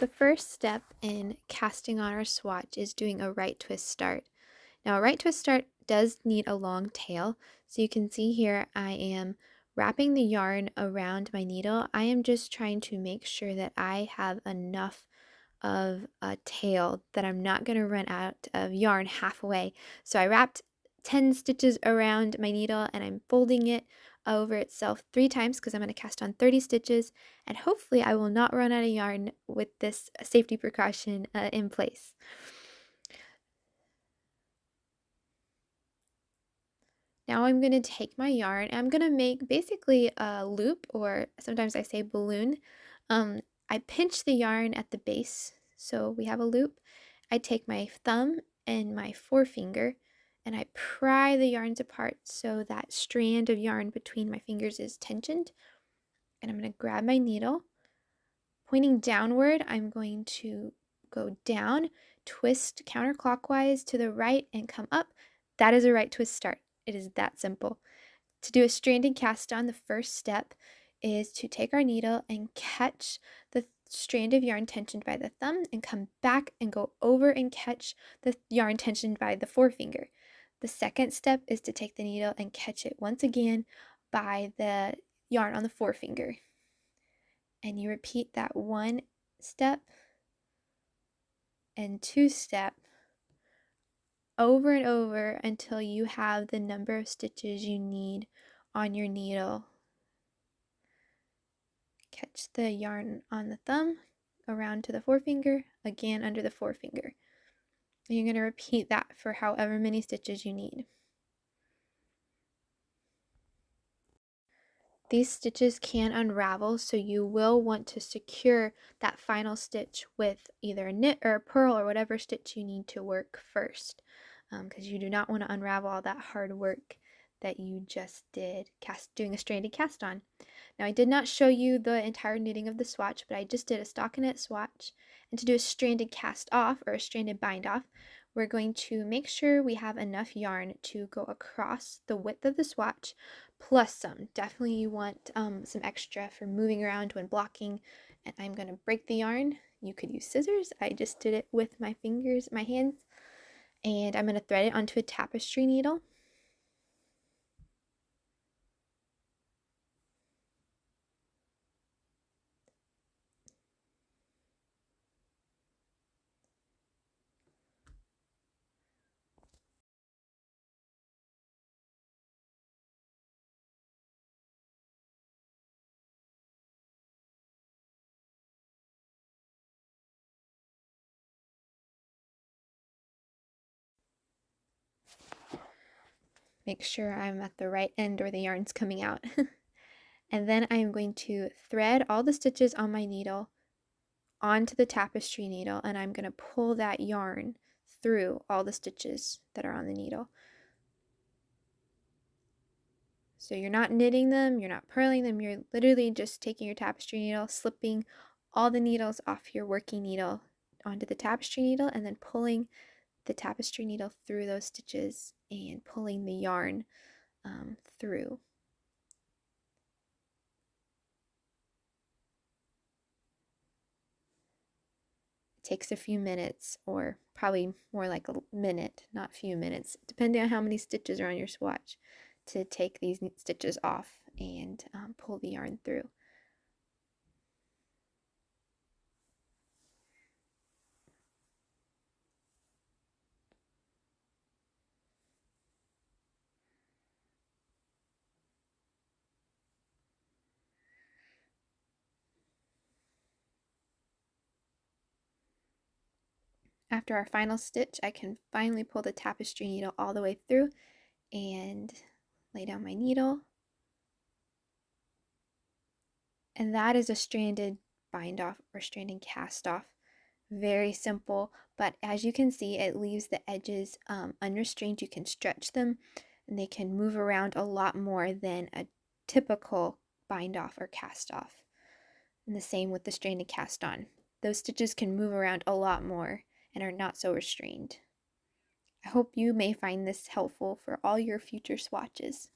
The first step in casting on our swatch is doing a right twist start. Now, a right twist start does need a long tail, so you can see here I am wrapping the yarn around my needle. I am just trying to make sure that I have enough of a tail that I'm not going to run out of yarn halfway. So I wrapped 10 stitches around my needle and I'm folding it over itself 3 times because I'm going to cast on 30 stitches, and hopefully I will not run out of yarn with this safety precaution in place. Now I'm going to take my yarn and I'm going to make basically a loop, or sometimes I say balloon. I pinch the yarn at the base so we have a loop. I take my thumb and my forefinger and I pry the yarns apart so that strand of yarn between my fingers is tensioned. And I'm going to grab my needle. Pointing downward, I'm going to go down, twist counterclockwise to the right, and come up. That is a right twist start. It is that simple. To do a stranded cast on, the first step is to take our needle and catch the strand of yarn tensioned by the thumb and come back and go over and catch the yarn tensioned by the forefinger. The second step is to take the needle and catch it once again by the yarn on the forefinger. And you repeat that 1 step and 2 step over and over until you have the number of stitches you need on your needle. Catch the yarn on the thumb, around to the forefinger, again under the forefinger. And you're going to repeat that for however many stitches you need. These stitches can unravel, so you will want to secure that final stitch with either a knit or a purl or whatever stitch you need to work first, because you do not want to unravel all that hard work that you just did doing a stranded cast on. Now, I did not show you the entire knitting of the swatch, but I just did a stockinette swatch. And to do a stranded cast off or a stranded bind off, we're going to make sure we have enough yarn to go across the width of the swatch, plus some. Definitely you want some extra for moving around when blocking. And I'm going to break the yarn. You could use scissors. I just did it with my fingers, my hands. And I'm going to thread it onto a tapestry needle. Make sure I'm at the right end where the yarn's coming out. And then I am going to thread all the stitches on my needle onto the tapestry needle, and I'm going to pull that yarn through all the stitches that are on the needle. So you're not knitting them, you're not purling them, you're literally just taking your tapestry needle, slipping all the needles off your working needle onto the tapestry needle, and then pulling the tapestry needle through those stitches and pulling the yarn through. Takes a few minutes, or probably more like a minute, not a few minutes, depending on how many stitches are on your swatch, to take these stitches off and pull the yarn through. After our final stitch, I can finally pull the tapestry needle all the way through and lay down my needle. And that is a stranded bind off or stranded cast off. Very simple, but as you can see, it leaves the edges unrestrained. You can stretch them and they can move around a lot more than a typical bind off or cast off. And the same with the stranded cast on. Those stitches can move around a lot more and are not so restrained. I hope you may find this helpful for all your future swatches.